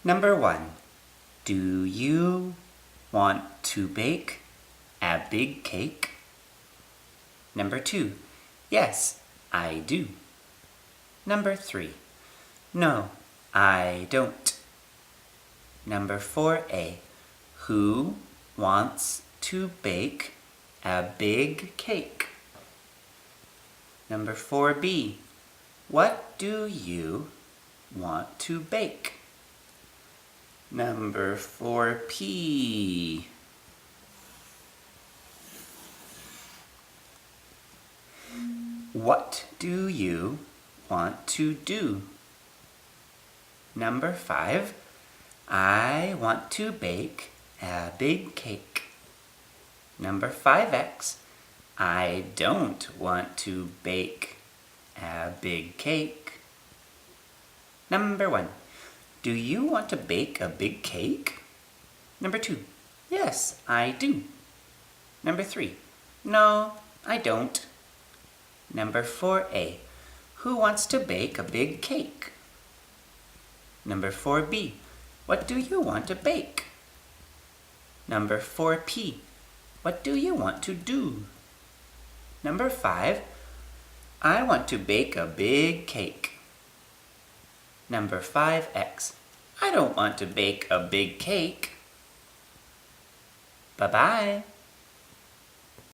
Number 1. Do you want to bake a big cake? Number 2. Yes, I do. Number 3. No, I don't. Number 4A. Who wants to bake a big cake? Number 4B. What do you want to bake? Number 4P. What do you want to do? Number 5. I want to bake a big cake. Number 5X. I don't want to bake a big cake. Number 1. Do you want to bake a big cake? Number 2. Yes, I do. Number 3. No, I don't. Number 4A. Who wants to bake a big cake? Number 4B. What do you want to bake? Number 4P. What do you want to do? Number 5. I want to bake a big cake. Number 5X. I don't want to bake a big cake. Bye-bye.